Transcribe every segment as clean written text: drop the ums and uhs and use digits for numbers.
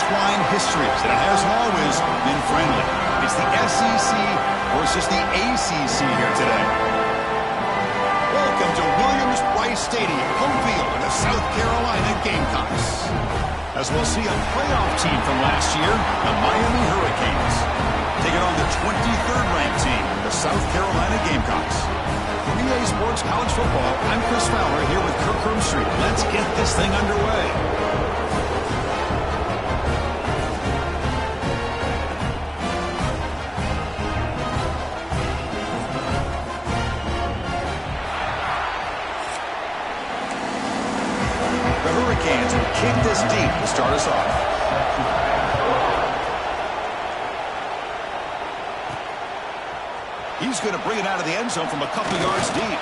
intertwined histories, and it hasn't always been friendly. It's the SEC versus the ACC here today. Welcome to Williams-Brice Stadium, home field of the South Carolina Gamecocks. As we'll see a playoff team from last year, the Miami Hurricanes, taking on the 23rd ranked team, the South Carolina Gamecocks. From EA Sports College Football, I'm Chris Fowler here with Kirk Herbstreit. Let's get this thing underway. The Hurricanes will kick this deep to start us off. He's going to bring it out of the end zone from a couple yards deep.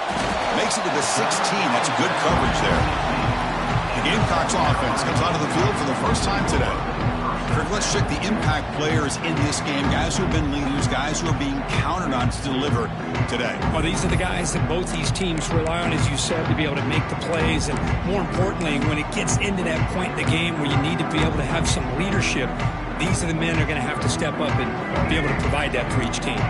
Makes it to the 16. That's good coverage there. The Gamecocks offense comes onto the field for the first time today. Kirk, let's check the impact players in this game. Guys who have been leaders, guys who are being counted on to deliver today. Well, these are the guys that both these teams rely on, as you said, to be able to make the plays. And more importantly, when it gets into that point in the game where you need to be able to have some leadership, these are the men who are going to have to step up and be able to provide that for each team.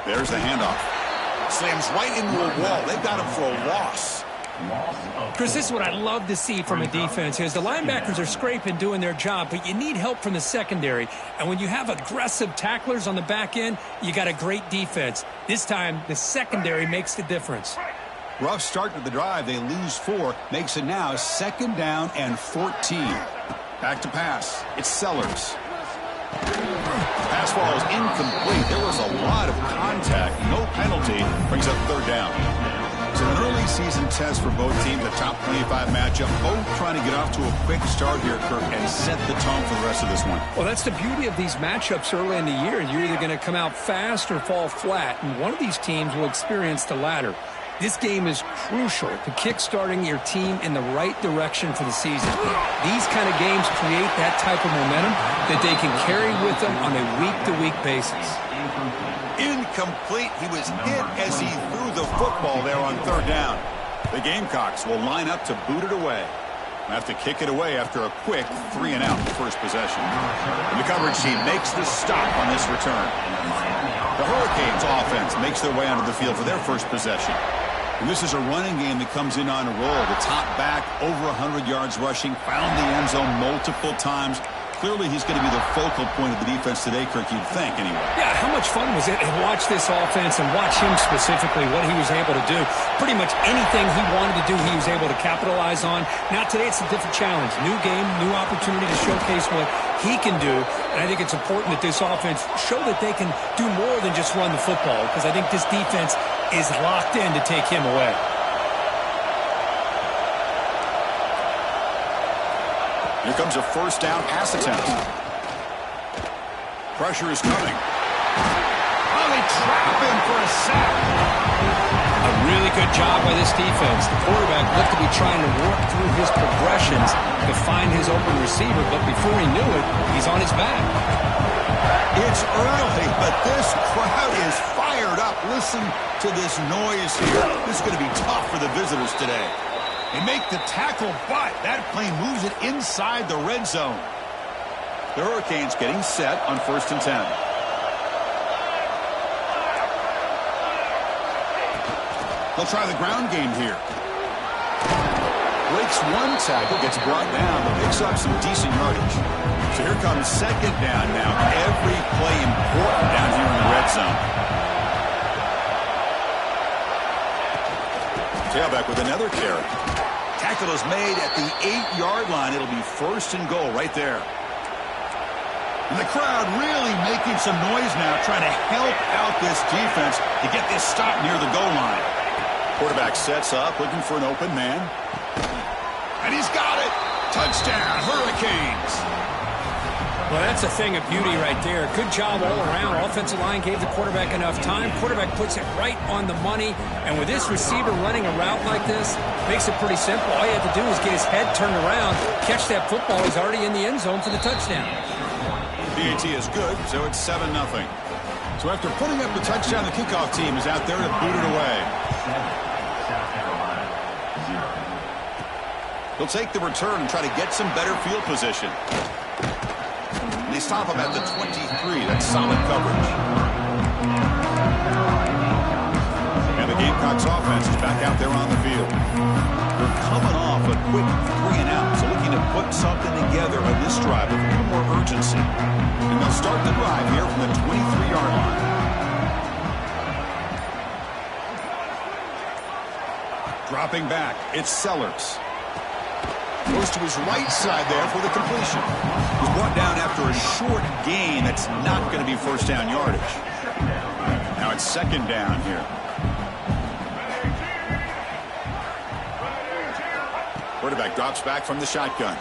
There's the handoff. Slams right into a wall. They've got him for a loss. Chris, this is what I love to see from a defense is the linebackers are scraping, doing their job, but you need help from the secondary. And when you have aggressive tacklers on the back end, you got a great defense. This time, the secondary makes the difference. Rough start to the drive. They lose 4. Makes it now 2nd down and 14. Back to pass. It's Sellers. Pass ball is incomplete. There was a lot of contact. No penalty. Brings up 3rd down. So an early season test for both teams, a top 25 matchup. Both trying to get off to a quick start here, Kirk, and set the tone for the rest of this one. Well, that's the beauty of these matchups early in the year. You're either going to come out fast or fall flat, and one of these teams will experience the latter. This game is crucial to kick-starting your team in the right direction for the season. These kind of games create that type of momentum that they can carry with them on a week-to-week basis. Incomplete. He was hit as he threw the football there on 3rd down. The Gamecocks will line up to boot it away. They'll have to kick it away after a quick 3-and-out first possession. And the coverage team makes the stop on this return. The Hurricanes offense makes their way onto the field for their first possession. And this is a running game that comes in on a roll. The top back, over 100 yards rushing, found the end zone multiple times. Clearly, he's going to be the focal point of the defense today, Kirk, you'd think, anyway. Yeah, how much fun was it to watch this offense and watch him specifically, what he was able to do. Pretty much anything he wanted to do, he was able to capitalize on. Now, today, it's a different challenge. New game, new opportunity to showcase what he can do. And I think it's important that this offense show that they can do more than just run the football, because I think this defense is locked in to take him away. Here comes a 1st down pass attempt. Pressure is coming. Oh, they trap him for a sack. A really good job by this defense. The quarterback looked to be trying to work through his progressions to find his open receiver, but before he knew it, he's on his back. It's early, but this crowd is fired up. Listen to this noise here. This is going to be tough for the visitors today. They make the tackle, but that play moves it inside the red zone. The Hurricanes getting set on 1st and 10. They'll try the ground game here. Breaks one tackle, gets brought down, but picks up some decent yardage. So here comes 2nd down now. Every play important down here in the red zone. Tailback with another carry. Tackle is made at the 8-yard line. It'll be 1st and goal right there. And the crowd really making some noise now, trying to help out this defense to get this stop near the goal line. Quarterback sets up, looking for an open man. And he's got it. Touchdown, Hurricanes. Well, that's a thing of beauty right there. Good job all around. Offensive line gave the quarterback enough time. Quarterback puts it right on the money. And with this receiver running a route like this, makes it pretty simple. All you have to do is get his head turned around, catch that football. He's already in the end zone for the touchdown. PAT is good, so it's 7-0. So after putting up the touchdown, the kickoff team is out there to boot it away. He'll take the return and try to get some better field position. They stop him at the 23. That's solid coverage. And the Gamecocks offense is back out there on the field. They're coming off a quick 3-and-out, so looking to put something together on this drive with a little more urgency. And they'll start the drive here from the 23-yard line. Dropping back, it's Sellers. Goes to his right side there for the completion. He's brought down after a short gain that's not going to be first down yardage. Now it's second down here. Quarterback drops back from the shotgun.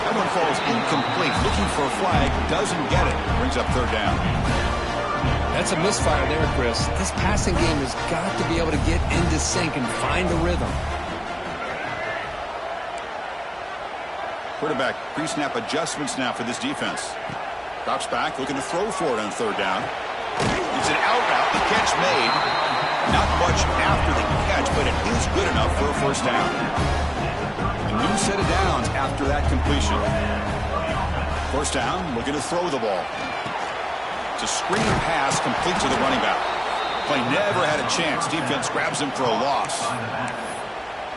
That one falls incomplete. Looking for a flag. Doesn't get it. Brings up third down. That's a misfire there, Chris. This passing game has got to be able to get into sync and find a rhythm. Quarterback pre-snap adjustments now for this defense. Drops back, looking to throw for it on third down. It's an out route. The catch made. Not much after the catch, but it is good enough for a first down. A new set of downs after that completion. First down, looking to throw the ball. It's a screen pass complete to the running back. Play never had a chance. Defense grabs him for a loss.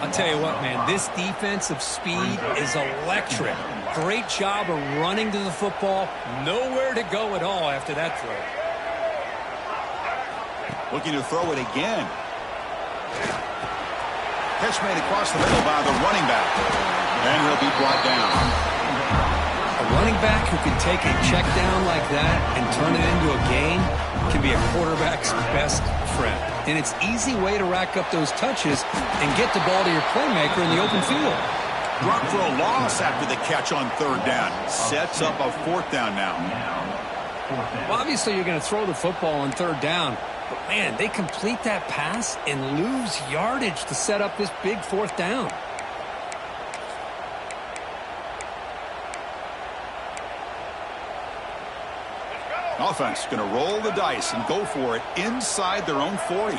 I'll tell you what, man, this defensive speed is electric. Great job of running to the football. Nowhere to go at all after that throw. Looking to throw it again. Catch made across the middle by the running back. And he'll be brought down. A running back who can take a check down like that and turn it into a gain can be a quarterback's best friend. And it's an easy way to rack up those touches and get the ball to your playmaker in the open field. Drop for a loss after the catch on third down. Sets up a fourth down now. Well, obviously you're going to throw the football on third down. But, man, they complete that pass and lose yardage to set up this big fourth down. Offense going to roll the dice and go for it inside their own 40.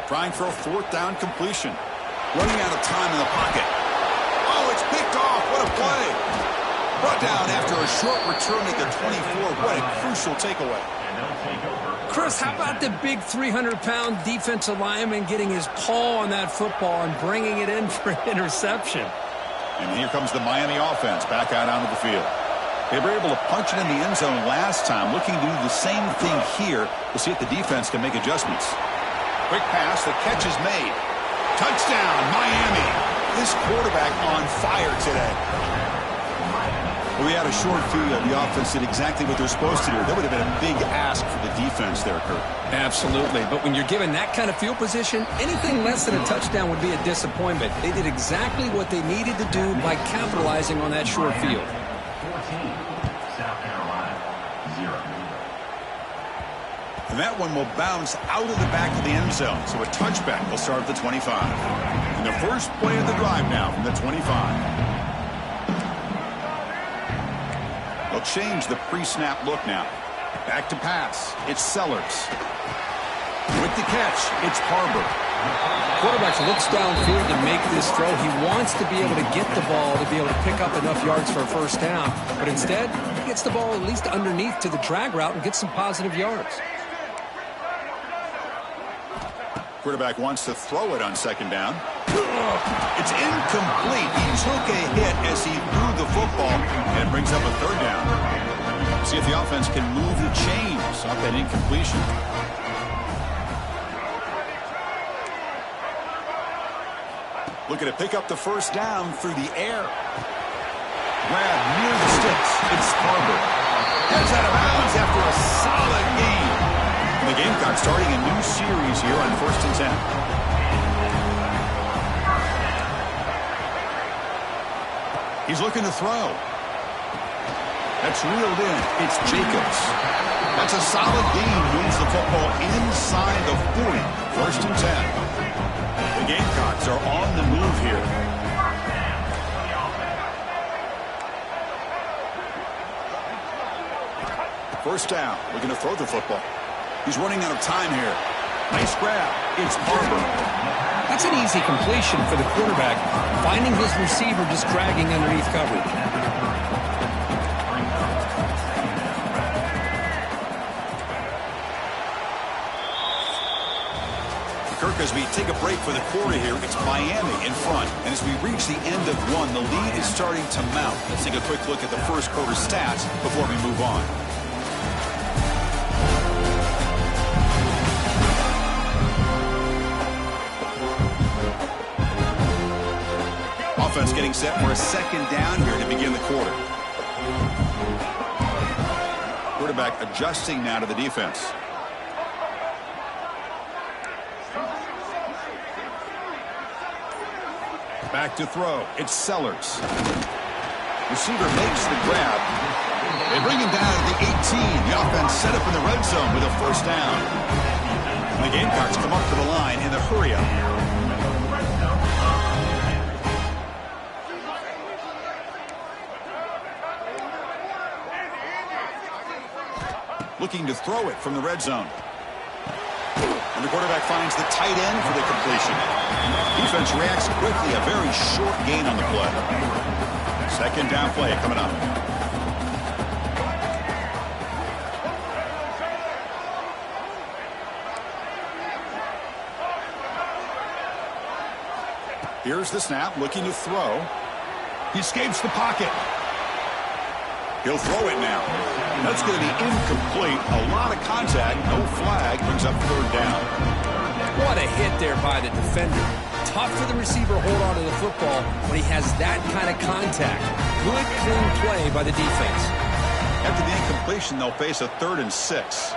Trying for a fourth down completion. Running out of time in the pocket. Oh, it's picked off. What a play. Brought down after a short return at the 24. What a crucial takeaway. Chris, how about the big 300-pound defensive lineman getting his paw on that football and bringing it in for an interception? And here comes the Miami offense back out onto the field. They were able to punch it in the end zone last time. Looking to do the same thing here. We'll see if the defense can make adjustments. Quick pass. The catch is made. Touchdown, Miami. This quarterback on fire today. Well, we had a short field. The offense did exactly what they're supposed to do. That would have been a big ask for the defense there, Kurt. Absolutely. But when you're given that kind of field position, anything less than a touchdown would be a disappointment. They did exactly what they needed to do by capitalizing on that short field. 14, South Carolina, 0. And that one will bounce out of the back of the end zone. So a touchback will start at the 25. And the first play of the drive now from the 25. They'll change the pre-snap look now. Back to pass. It's Sellers. With the catch, it's Harbor. Quarterback looks downfield to make this throw. He wants to be able to get the ball to be able to pick up enough yards for a first down. But instead, he gets the ball at least underneath to the drag route and gets some positive yards. Quarterback wants to throw it on second down. It's incomplete. He took a hit as he threw the football and brings up a third down. See if the offense can move the chains off that incompletion. Looking to pick up the first down through the air. Grab near the sticks. It's Harbor. Heads out of bounds after a solid game. And the Gamecocks starting a new series here on 1st and 10. He's looking to throw. That's reeled in. It's Jacobs. That's a solid gain. Moves the football inside the 40. 1st and 10. The Gamecocks are on the move here. First down. Looking to throw the football. He's running out of time here. Nice grab. It's Barber. That's an easy completion for the quarterback, finding his receiver just dragging underneath coverage. Kirk, as we take a break for the quarter here, it's Miami in front. And as we reach the end of one, the lead is starting to mount. Let's take a quick look at the first quarter stats before we move on. Offense getting set for a second down here to begin the quarter. Quarterback adjusting now to the defense. Back to throw. It's Sellers. Receiver makes the grab. They bring him down at the 18. The offense set up in the red zone with a first down. And the Gamecocks come up to the line in the hurry-up. Looking to throw it from the red zone. And the quarterback finds the tight end for the completion. Defense reacts quickly. A very short gain on the play. Second down play coming up. Here's the snap. Looking to throw. He escapes the pocket. He'll throw it now. That's going to be incomplete. A lot of contact. No flag. Brings up third down. What a hit there by the defender. Tough for the receiver to hold on to the football when he has that kind of contact. Good, clean play by the defense. After the incompletion, they'll face a 3rd and 6.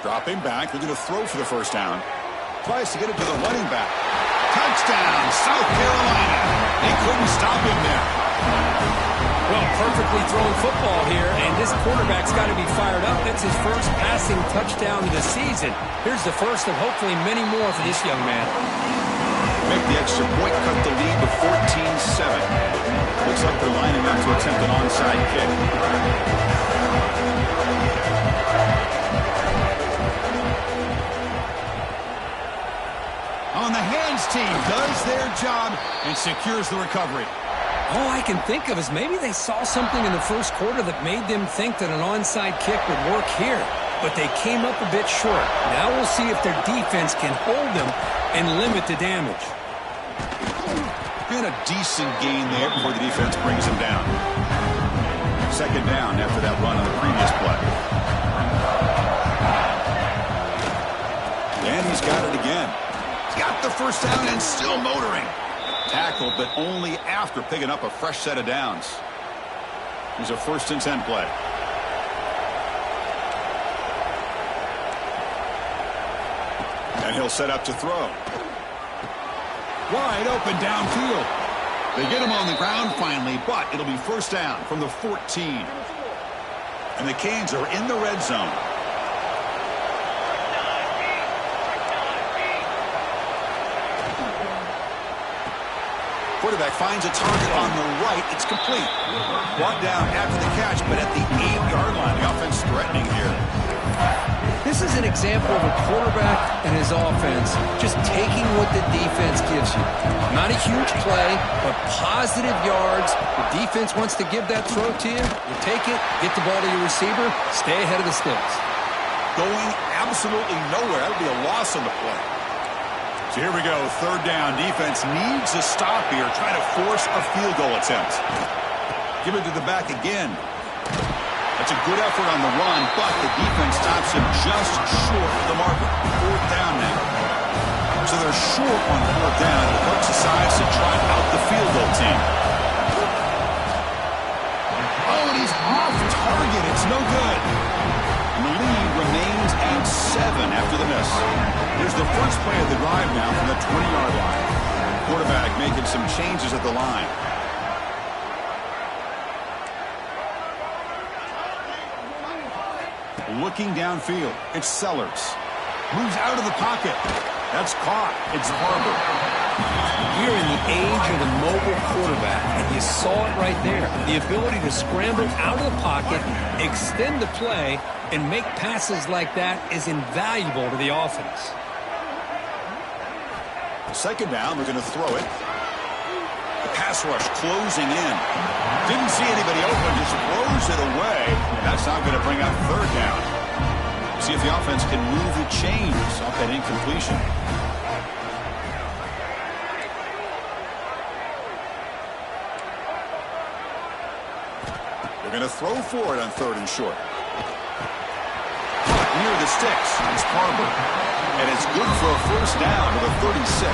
Dropping back, looking to throw for the first down. Tries to get it to the running back. Touchdown, South Carolina. They couldn't stop him there. Well, perfectly thrown football here, and this quarterback's got to be fired up. That's his first passing touchdown of the season. Here's the first of hopefully many more for this young man. Make the extra point, cut the lead to 14-7. Looks like they're lining up to attempt an onside kick. On the hands team does their job and secures the recovery. All I can think of is maybe they saw something in the first quarter that made them think that an onside kick would work here. But they came up a bit short. Now we'll see if their defense can hold them and limit the damage. And a decent gain there before the defense brings him down. Second down after that run on the previous play. And he's got it again. He's got the first down and still motoring. Tackle, but only after picking up a fresh set of downs. Here's a 1st and 10 play. And he'll set up to throw. Wide open downfield. They get him on the ground finally, but it'll be first down from the 14. And the Canes are in the red zone. Quarterback finds a target on the right. It's complete. Brought down after the catch, but at the 8-yard line. The offense threatening here. This is an example of a quarterback and his offense just taking what the defense gives you. Not a huge play, but positive yards. The defense wants to give that throw to you. You take it, get the ball to your receiver, stay ahead of the sticks. Going absolutely nowhere. That would be a loss on the play. So here we go, third down. Defense needs a stop here, trying to force a field goal attempt. Give it to the back again. That's a good effort on the run, but the defense stops him just short of the marker. Fourth down now. So they're short on fourth down. The coach decides to try out the field goal team. Oh, and he's off target. It's no good. And the lead remains at 7 after the miss. Here's the first play of the drive now from the 20-yard line. Quarterback making some changes at the line. Looking downfield, it's Sellers. Moves out of the pocket. That's caught. It's Harbor. We're in the age of the mobile quarterback, and you saw it right there. The ability to scramble out of the pocket, extend the play, and make passes like that is invaluable to the offense. Second down, we're going to throw it. The pass rush closing in. Didn't see anybody open, just throws it away. That's not going to bring up third down. See if the offense can move the chains off that incompletion. They're going to throw for it on third and short. Caught near the sticks. It's Harbor. And it's good for a first down to the 36.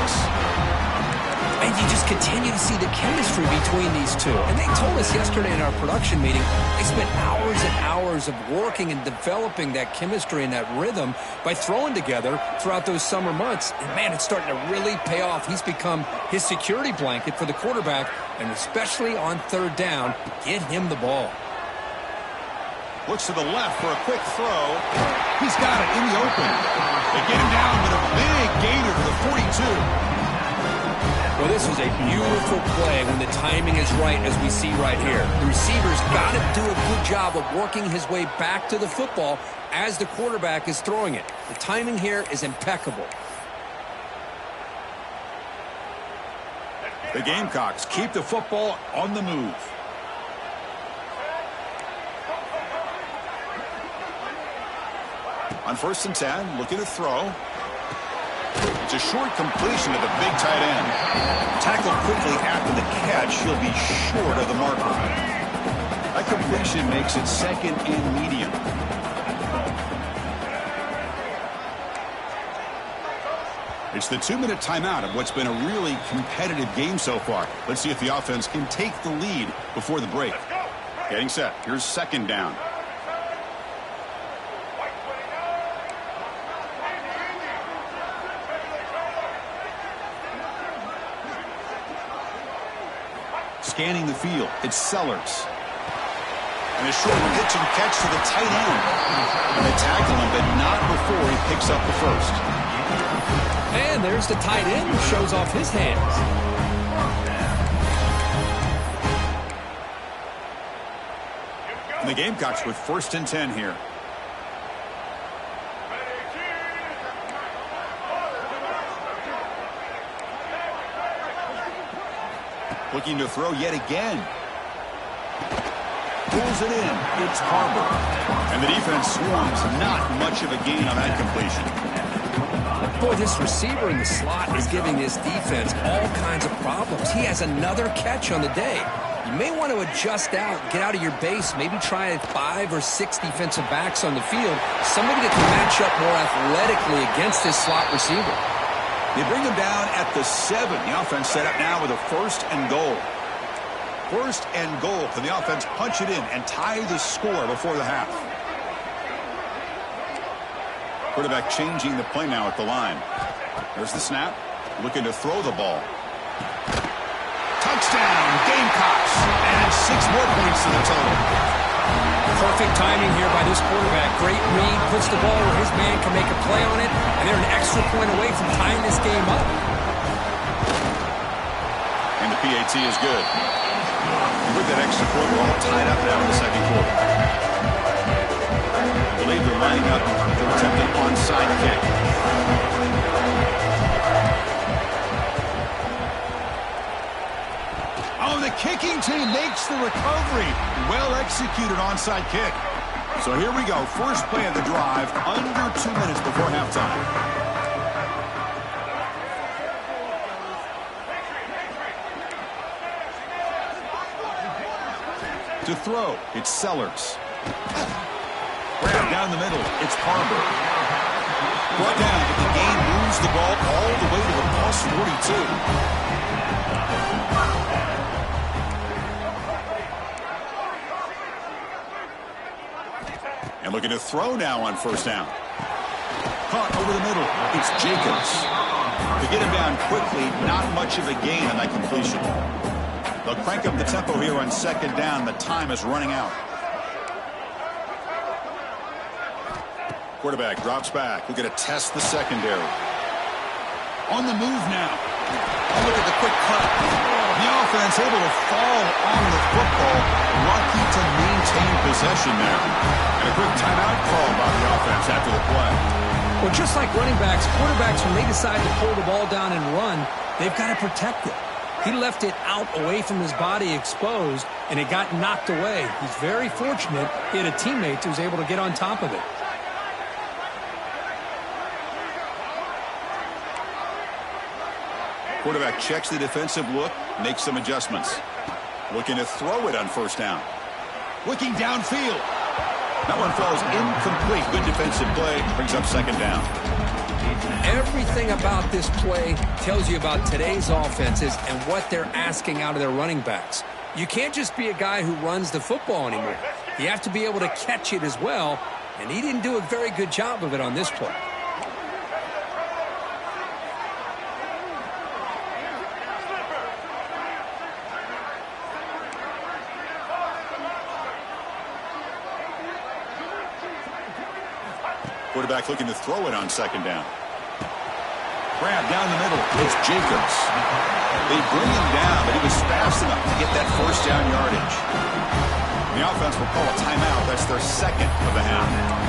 And you just continue to see the chemistry between these two. And they told us yesterday in our production meeting, they spent hours and hours of working and developing that chemistry and that rhythm by throwing together throughout those summer months. And, man, it's starting to really pay off. He's become his security blanket for the quarterback, and especially on third down, get him the ball. Looks to the left for a quick throw. He's got it in the open. They get him down with a big gainer to the 42. Well, this was a beautiful play when the timing is right, as we see right here. The receiver's got to do a good job of working his way back to the football as the quarterback is throwing it. The timing here is impeccable. The Gamecocks keep the football on the move. On 1st and 10, looking to throw. It's a short completion to the big tight end. Tackled quickly after the catch, he'll be short of the marker. That completion makes it second and medium. It's the 2-minute timeout of what's been a really competitive game so far. Let's see if the offense can take the lead before the break. Getting set. Here's second down. Scanning the field, it's Sellers. And a short pitch and catch to the tight end. And they tackle him, but not before he picks up the first. And there's the tight end who shows off his hands. And the Gamecocks with 1st and 10 here. Looking to throw yet again. Pulls it in. It's Harbor. And the defense swarms. Not much of a gain on that completion. Boy, this receiver in the slot is giving this defense all kinds of problems. He has another catch on the day. You may want to adjust out, get out of your base, maybe try 5 or 6 defensive backs on the field. Somebody that can match up more athletically against this slot receiver. They bring him down at the 7. The offense set up now with a 1st and goal. 1st and goal. Can the offense punch it in and tie the score before the half? Quarterback changing the play now at the line. There's the snap. Looking to throw the ball. Touchdown, Gamecocks. And 6 more points to the total. Perfect timing here by this quarterback. Great read, puts the ball where his man can make a play on it, and they're an extra point away from tying this game up. And the PAT is good. And with that extra point, we're all tied up now in the second quarter. I believe they're lining up to attempt an onside kick. Oh, the kicking team makes the recovery. Well executed onside kick. So here we go. First play of the drive, under 2 minutes before halftime. To throw, it's Sellers. Grab down the middle, it's Harbor. Brought down, but the game moves the ball all the way to the +42. And looking to throw now on 1st down. Caught over the middle. It's Jacobs. To get him down quickly, not much of a gain on that completion. They'll crank up the tempo here on 2nd down. The time is running out. Quarterback drops back. We're going to test the secondary. On the move now. Oh, look at the quick cut. The offense able to fall on the football. Lucky to maintain possession there. And a quick timeout call by the offense after the play. Well, just like running backs, quarterbacks, when they decide to pull the ball down and run, they've got to protect it. He left it out away from his body exposed, and it got knocked away. He's very fortunate he had a teammate who was able to get on top of it. Quarterback checks the defensive look, makes some adjustments. Looking to throw it on first down. Looking downfield. That one falls incomplete. Good defensive play. Brings up second down. Everything about this play tells you about today's offenses and what they're asking out of their running backs. You can't just be a guy who runs the football anymore. You have to be able to catch it as well, and he didn't do a very good job of it on this play. Quarterback looking to throw it on second down. Grab down the middle. It's Jacobs. They bring him down, but he was fast enough to get that first down yardage. The offense will call a timeout. That's their second of the half.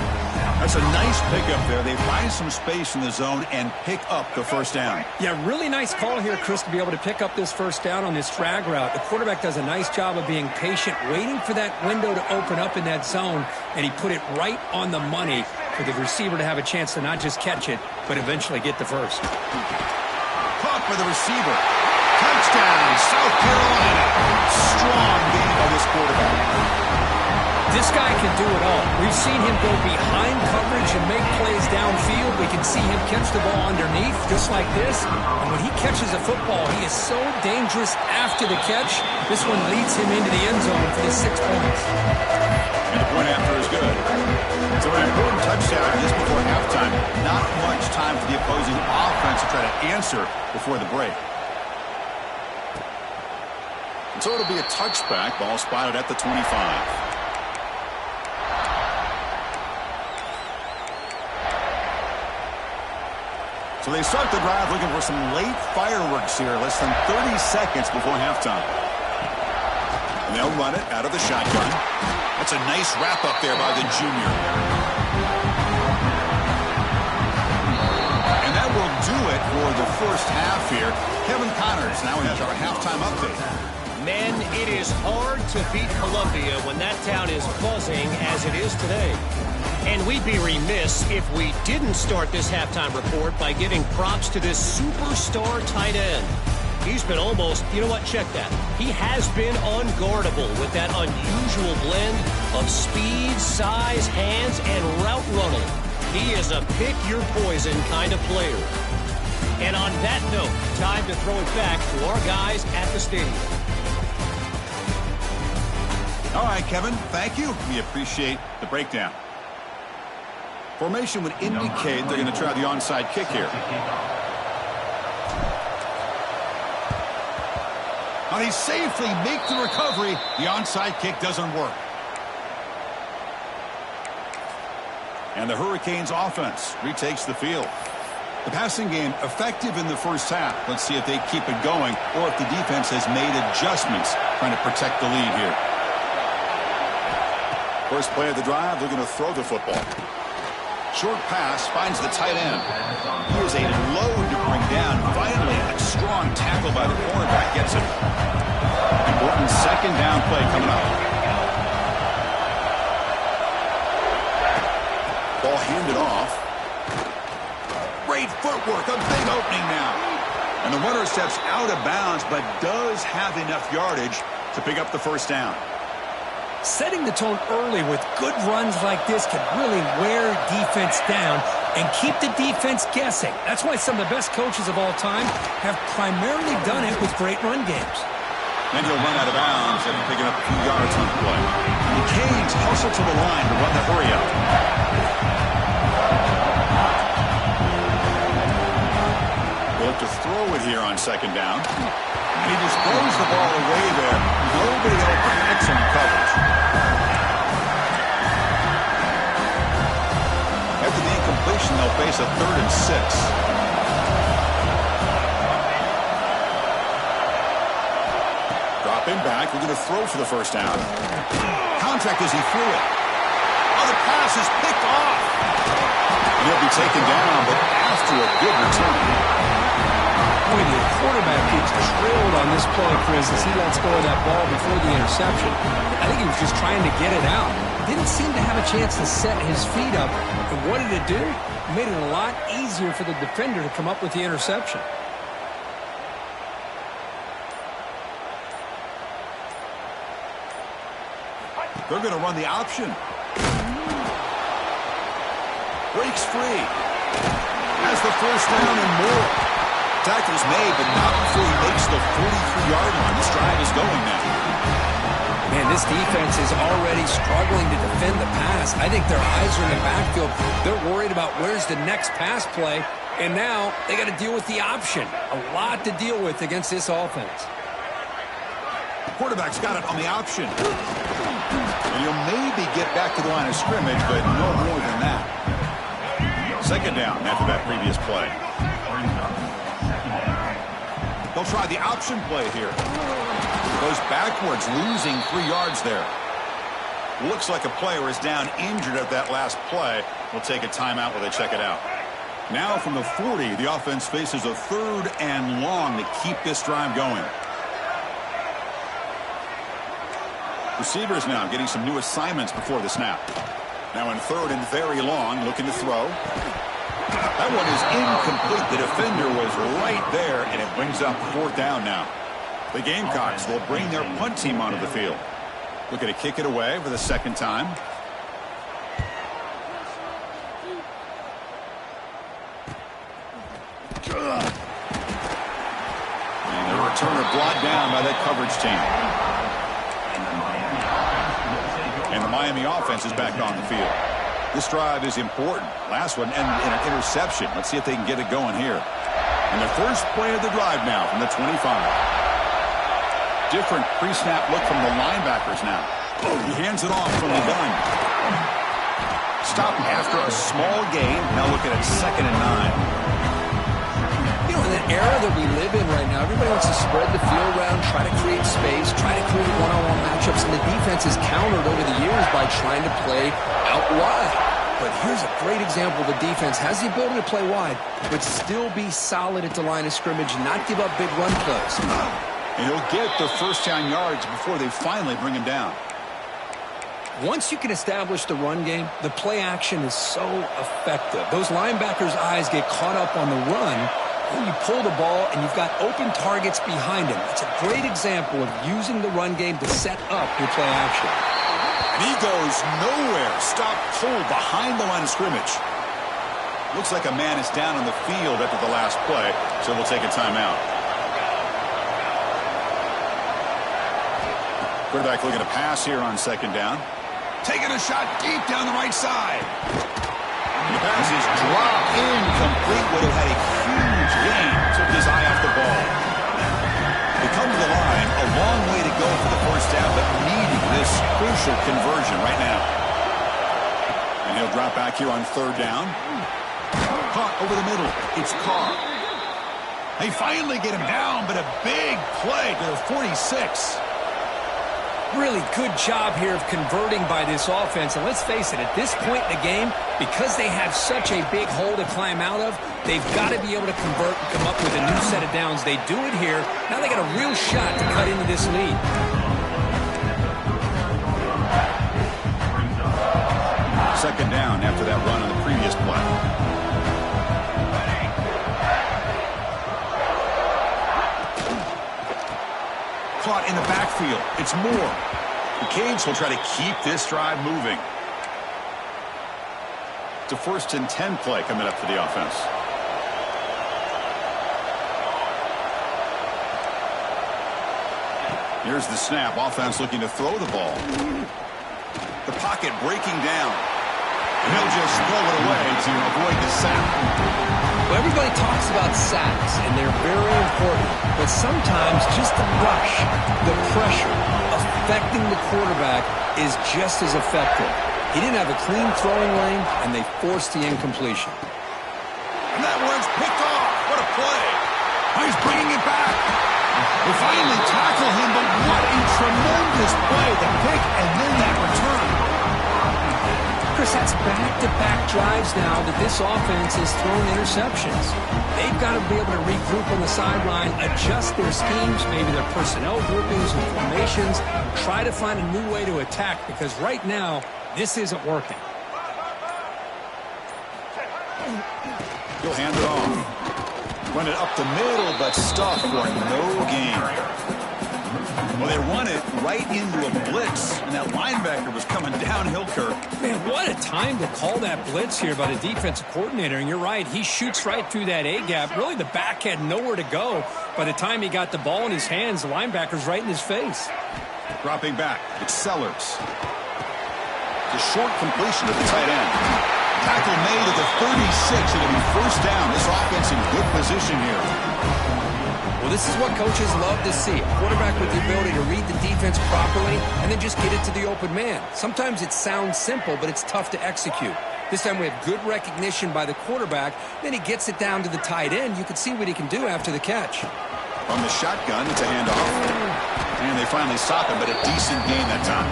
That's a nice pickup there. They find some space in the zone and pick up the first down. Yeah, really nice call here, Chris, to be able to pick up this first down on this drag route. The quarterback does a nice job of being patient, waiting for that window to open up in that zone, and he put it right on the money for the receiver to have a chance to not just catch it, but eventually get the first. Caught by the receiver. Touchdown, South Carolina. Strong game by this quarterback. This guy can do it all. We've seen him go behind coverage and make plays downfield. We can see him catch the ball underneath, just like this. And when he catches a football, he is so dangerous after the catch. This one leads him into the end zone for the 6 points. And the point after is good. So an important touchdown just before halftime. Not much time for the opposing offense to try to answer before the break. And so it'll be a touchback. Ball spotted at the 25. So they start the drive looking for some late fireworks here. Less than 30 seconds before halftime. And they'll run it out of the shotgun. That's a nice wrap up there by the junior. And that will do it for the first half here. Kevin Connors now has our halftime update. Men, it is hard to beat Columbia when that town is buzzing as it is today. And we'd be remiss if we didn't start this halftime report by giving props to this superstar tight end. He's been almost, you know what, check that. He has been unguardable with that unusual blend of speed, size, hands, and route running. He is a pick-your-poison kind of player. And on that note, time to throw it back to our guys at the stadium. All right, Kevin, thank you. We appreciate the breakdown. Formation would indicate they're going to try the onside kick here. Now they safely make the recovery. The onside kick doesn't work. And the Hurricanes offense retakes the field. The passing game effective in the first half. Let's see if they keep it going or if the defense has made adjustments trying to protect the lead here. First play of the drive, they're going to throw the football. Short pass finds the tight end. He is a load to bring down. Finally, a strong tackle by the cornerback gets it. Important second down play coming up. Ball handed off. Great footwork, a big opening now. And the runner steps out of bounds, but does have enough yardage to pick up the first down. Setting the tone early with good runs like this can really wear defense down and keep the defense guessing. That's why some of the best coaches of all time have primarily done it with great run games. Then he'll run out of bounds and picking up a few yards on the play. And the Canes hustle to the line to run the hurry up. They'll look to throw it here on second down. And he just throws the ball away there. Nobody open. Excellent coverage. After the incompletion, they'll face a 3rd and 6. quarterback looking to throw for the first down. Contact as he threw it. Oh, the pass is picked off. And he'll be taken down, but after a good return. Boy, the quarterback gets drilled on this play, Chris, as he lets go of that ball before the interception. I think he was just trying to get it out. Didn't seem to have a chance to set his feet up. And what did it do? It made it a lot easier for the defender to come up with the interception. They're going to run the option. Breaks free. Has the first down and more. Tackle's made, but not before he makes the 43-yard line. This drive is going now. Man, this defense is already struggling to defend the pass. I think their eyes are in the backfield. They're worried about where's the next pass play, and now they got to deal with the option. A lot to deal with against this offense. Quarterback's got it on the option. And he'll maybe get back to the line of scrimmage, but no more than that. Second down after that previous play. They'll try the option play here. Goes backwards, losing 3 yards there. Looks like a player is down injured at that last play. We'll take a timeout while they check it out. Now from the 40, the offense faces a 3rd and long to keep this drive going. Receivers now getting some new assignments before the snap. Now in 3rd and very long, looking to throw. That one is incomplete. The defender was right there, and it brings up 4th down now. The Gamecocks will bring their punt team onto the field. Looking to kick it away for the 2nd time. And the returner brought down by that coverage team. And the Miami offense is back on the field. This drive is important. Last one ended in an interception. Let's see if they can get it going here. And the first play of the drive now from the 25. Different pre-snap look from the linebackers now. He hands it off from the gun. Stopped after a small gain. Now looking at 2nd and 9. You know, in the era that we live in right now, everybody wants to spread the field around, try to create space, try to create one-on-one matchups, and the defense has countered over the years by trying to play out wide. But here's a great example. The defense has the ability to play wide, but still be solid at the line of scrimmage and not give up big run plays. And he'll get the first down yards before they finally bring him down. Once you can establish the run game, the play action is so effective. Those linebackers' eyes get caught up on the run. When you pull the ball and you've got open targets behind him, it's a great example of using the run game to set up your play action. And he goes nowhere. Stopped cold behind the line of scrimmage. Looks like a man is down on the field after the last play, so we'll take a timeout. Quarterback looking to pass here on 2nd down. Taking a shot deep down the right side. The pass is dropped incomplete. Would have had a huge gain. Took his eye off the ball. They come to the line. A long way to go for the first down, but needing this crucial conversion right now. And he'll drop back here on 3rd down. Caught over the middle. It's Carr. They finally get him down, but a big play to the 46. Really good job here of converting by this offense. And let's face it, at this point in the game, because they have such a big hole to climb out of, they've got to be able to convert and come up with a new set of downs. They do it here. Now they got a real shot to cut into this lead. Second down after that run on the previous play. Caught in the backfield. It's Moore. The Canes will try to keep this drive moving. It's a 1st and 10 play coming up for the offense. Here's the snap. Offense looking to throw the ball. The pocket breaking down. And they'll just throw it away to avoid the sack. Well, everybody talks about sacks, and they're very important. But sometimes just the rush, the pressure, affecting the quarterback is just as effective. He didn't have a clean throwing lane, and they forced the incompletion. And that one's picked off. What a play. He's bringing it back. They finally tackle him, but what a tremendous play. The pick and then that return. Chris, that's back-to-back drives now that this offense has thrown interceptions. They've got to be able to regroup on the sideline, adjust their schemes, maybe their personnel groupings and formations, try to find a new way to attack, because right now, this isn't working. He'll hand it off. Run it up the middle, but stuffed for no gain. Well, they run it right into a blitz, and that linebacker was coming downhill, Kirk. Man, what a time to call that blitz here by the defensive coordinator. And you're right, he shoots right through that A-gap. Really, the back had nowhere to go. By the time he got the ball in his hands, the linebacker's right in his face. Dropping back, it's Sellers. The short completion to the tight end. Tackle made at the 36. It'll be first down. This offense in good position here. Well, this is what coaches love to see. A quarterback with the ability to read the defense properly and then just get it to the open man. Sometimes it sounds simple, but it's tough to execute. This time we have good recognition by the quarterback. Then he gets it down to the tight end. You can see what he can do after the catch. From the shotgun, it's a handoff. And they finally stop him, but a decent gain that time.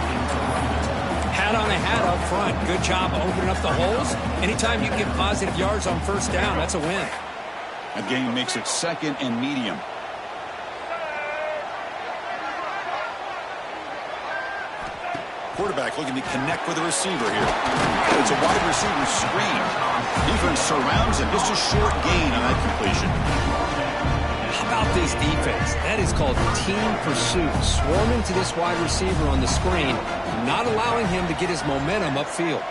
Hat on a hat up front. Good job opening up the holes. Anytime you can get positive yards on first down, that's a win. That gain makes it second and medium. Quarterback looking to connect with the receiver here. It's a wide receiver screen. Defense surrounds him. Just a short gain on that completion. How about this defense? That is called team pursuit. Swarming to this wide receiver on the screen, not allowing him to get his momentum upfield.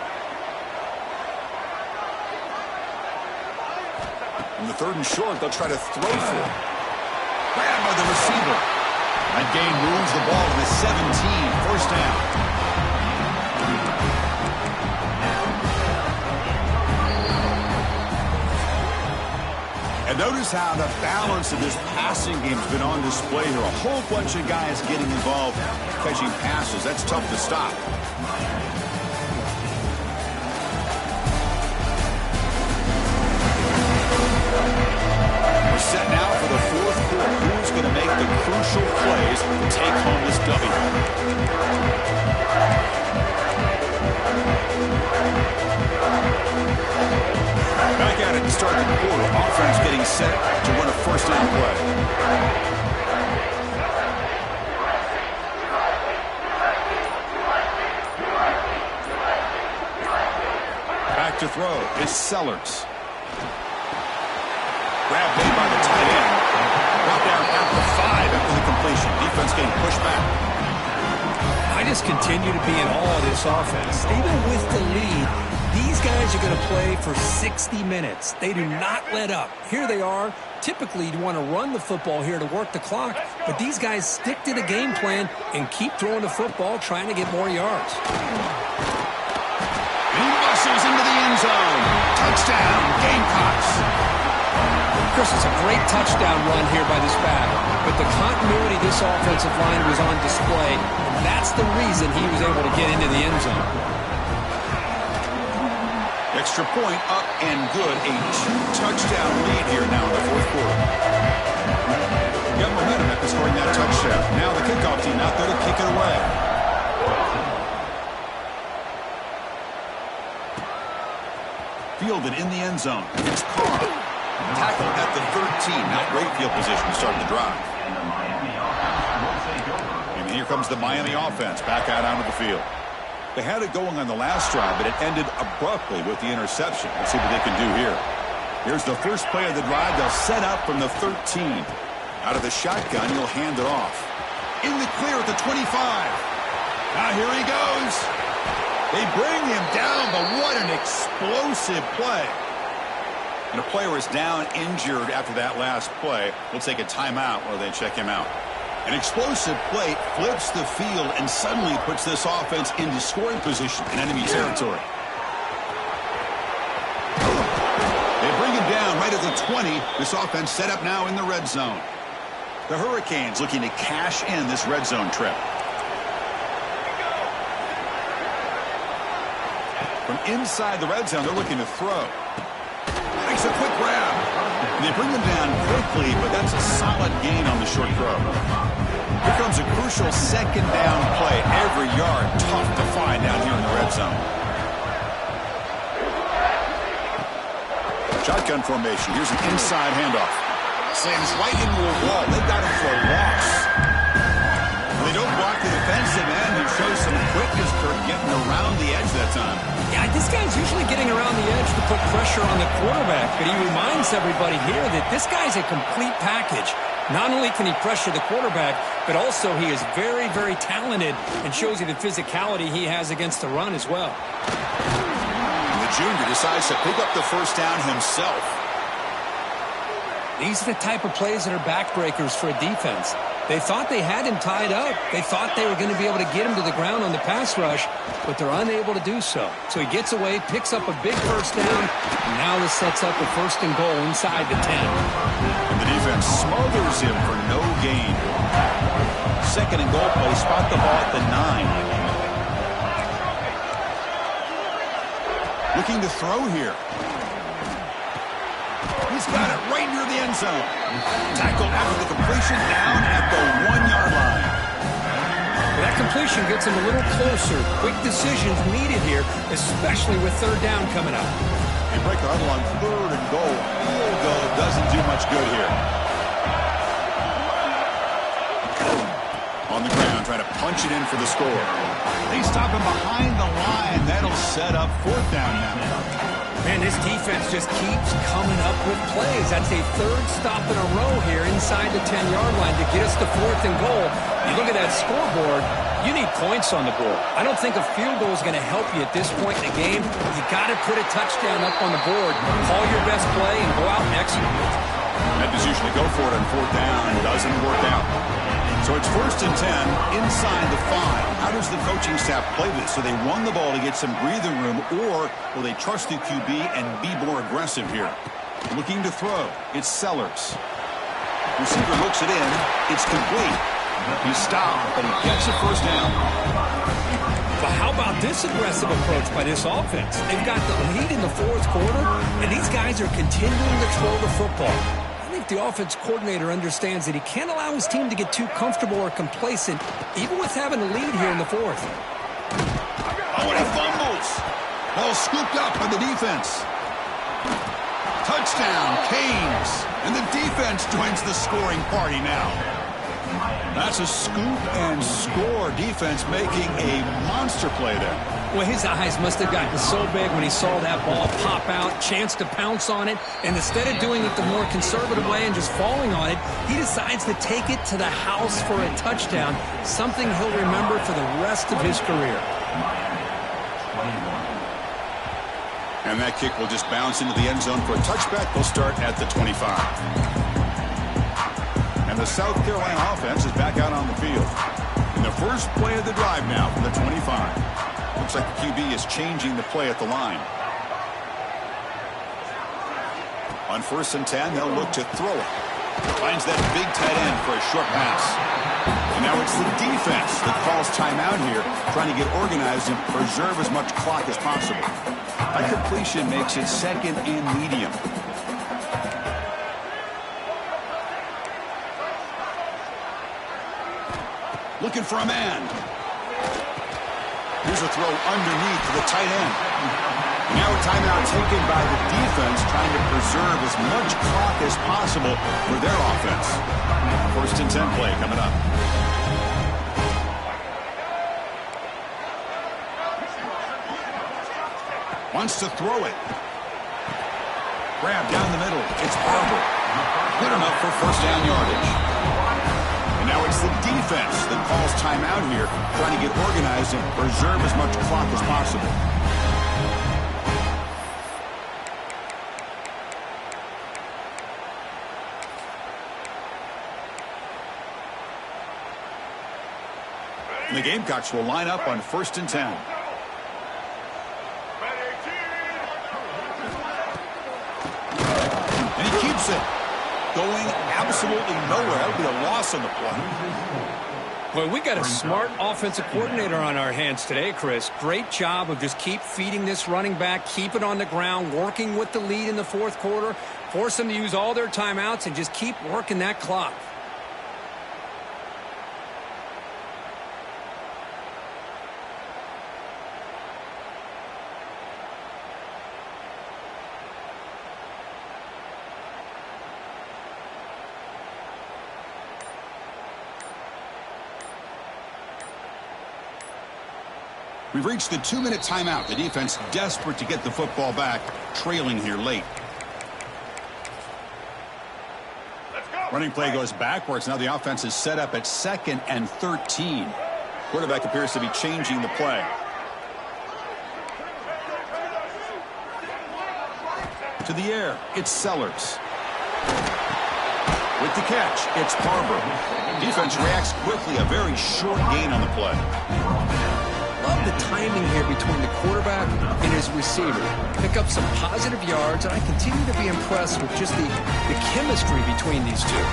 In the third and short, they'll try to throw for it. Grabbed by the receiver. That gain moves the ball to the 17. First down. And notice how the balance of this passing game has been on display here. A whole bunch of guys getting involved, catching passes. That's tough to stop. We're set now for the fourth quarter. Who's going to make the crucial plays to take home this W? Back at it to start the quarter. Offense getting set to run a first down play. Back to throw is Sellers. Grab made by the tight end. Brought down at the 5 after the completion. Defense getting pushed back. I just continue to be in awe of this offense. Even with the lead, these guys are going to play for 60 minutes. They do not let up. Here they are. Typically, you want to run the football here to work the clock, but these guys stick to the game plan and keep throwing the football, trying to get more yards. He muscles into the end zone. Touchdown, Gamecocks. Chris, it's a great touchdown run here by this back, but the continuity of this offensive line was on display, and that's the reason he was able to get into the end zone. Extra point up and good. A 2-touchdown lead here now in the fourth quarter. Got momentum after scoring that touchdown. Now the kickoff team out there to kick it away. Fielded in the end zone. It's Carr. Tackled at the 13. Not great field position to start the drive. And here comes the Miami offense back out onto the field. They had it going on the last drive, but it ended abruptly with the interception. Let's see what they can do here. Here's the first play of the drive. They'll set up from the 13. Out of the shotgun, he'll hand it off. In the clear at the 25. Now here he goes. They bring him down, but what an explosive play. And a player is down injured after that last play. We'll take a timeout while they check him out. An explosive play flips the field and suddenly puts this offense into scoring position in enemy territory. They bring him down right at the 20. This offense set up now in the red zone. The Hurricanes looking to cash in this red zone trip. From inside the red zone, they're looking to throw. Makes a quick grab. They bring him down quickly, but that's a solid gain on the short throw. Here comes a crucial second down play. Every yard tough to find down here in the red zone. Shotgun formation. Here's an inside handoff. Slams right into a wall. They got him for a loss. They don't block the defensive end, who shows some quickness, Kirk, getting around the edge that time. Yeah, this guy's usually getting around the edge to put pressure on the quarterback, but he reminds everybody here that this guy's a complete package. Not only can he pressure the quarterback, but also he is very, very talented and shows you the physicality he has against the run as well. The junior decides to pick up the first down himself. These are the type of plays that are backbreakers for a defense. They thought they had him tied up. They thought they were going to be able to get him to the ground on the pass rush, but they're unable to do so. So he gets away, picks up a big first down, and now this sets up a 1st and goal inside the 10. And the defense smothers him for no gain. 2nd and goal play, spot the ball at the 9. Looking to throw here. He's got it right near the end zone. Tackled after the completion, down at the 1-yard line. Well, that completion gets him a little closer. Quick decisions needed here, especially with 3rd down coming up. They break the huddle on 3rd and goal. Field goal doesn't do much good here. On the ground, trying to punch it in for the score. They stop him behind the line. That'll set up 4th down now. Man, this defense just keeps coming up with plays. That's a 3rd stop in a row here inside the 10-yard line to get us to 4th and goal. You look at that scoreboard, you need points on the board. I don't think a field goal is going to help you at this point in the game. You got to put a touchdown up on the board, call your best play, and go out and execute. Memphis usually go for it on 4th down. Doesn't work out. So it's 1st and 10 inside the 5. How does the coaching staff play this? So they run the ball to get some breathing room, or will they trust the QB and be more aggressive here? Looking to throw. It's Sellers. Receiver looks it in. It's complete. He's stopped, but he gets a 1st down. But how about this aggressive approach by this offense? They've got the lead in the 4th quarter, and these guys are continuing to throw the football. I think the offense coordinator understands that he can't allow his team to get too comfortable or complacent, even with having a lead here in the 4th. Oh, and he fumbles. Ball scooped up by the defense. Touchdown, Canes. And the defense joins the scoring party now. That's a scoop and score defense making a monster play there. Well, his eyes must have gotten so big when he saw that ball pop out, chance to pounce on it, and instead of doing it the more conservative way and just falling on it, he decides to take it to the house for a touchdown, something he'll remember for the rest of his career. And that kick will just bounce into the end zone for a touchback. They'll start at the 25. And the South Carolina offense is back out on the field. In the first play of the drive now from the 25. Looks like the QB is changing the play at the line. On 1st and 10, they'll look to throw it. Finds that big tight end for a short pass. And now it's the defense that calls timeout here, trying to get organized and preserve as much clock as possible. That completion makes it 2nd and medium. Looking for a man. Here's a throw underneath to the tight end. Now a timeout taken by the defense, trying to preserve as much clock as possible for their offense. 1st and 10 play coming up. Wants to throw it. Grab down the middle. It's Barber. Good enough for 1st down yardage. And now it's the defense that calls timeout here, trying to get organized and preserve as much clock as possible. And the Gamecocks will line up on 1st and 10. And he keeps it. Going absolutely nowhere. That would be a loss on the play. Well, we got a smart offensive coordinator on our hands today, Chris. Great job of just keep feeding this running back, keep it on the ground, working with the lead in the fourth quarter, force them to use all their timeouts, and just keep working that clock. We've reached the 2-minute timeout. The defense desperate to get the football back, trailing here late. Running play goes backwards. Now the offense is set up at 2nd and 13. Quarterback appears to be changing the play. To the air, it's Sellers. With the catch, it's Barber. Defense reacts quickly. A very short gain on the play. Love the timing here between the quarterback and his receiver. Pick up some positive yards, and I continue to be impressed with just the chemistry between these two.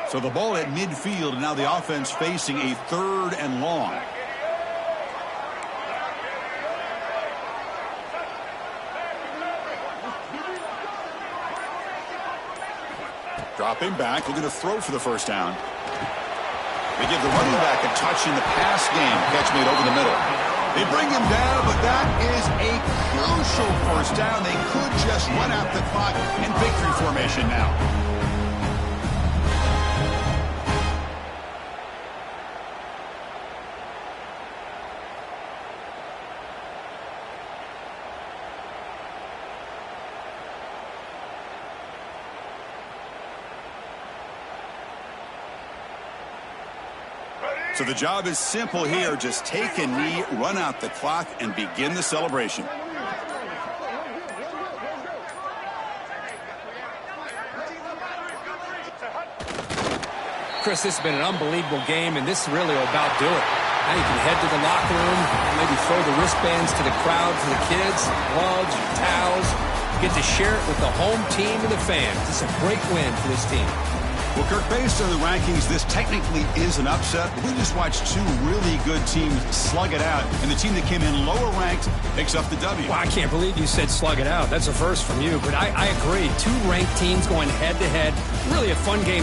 So the ball at midfield, and now the offense facing a 3rd and long. Dropping back, looking to throw for the first down. They give the running back a touch in the pass game. Catch made over the middle. They bring him down, but that is a crucial first down. They could just run out the clock in victory formation now. So the job is simple here. Just take a knee, run out the clock, and begin the celebration. Chris, this has been an unbelievable game, and this is really about do it. Now you can head to the locker room, maybe throw the wristbands to the crowd for the kids, gloves, towels. Get to share it with the home team and the fans. It's a great win for this team. Well, Kirk, based on the rankings, this technically is an upset. But we just watched 2 really good teams slug it out, and the team that came in lower ranked picks up the W. Well, I can't believe you said slug it out. That's a first from you, but I agree. 2 ranked teams going head-to-head. Really a fun game.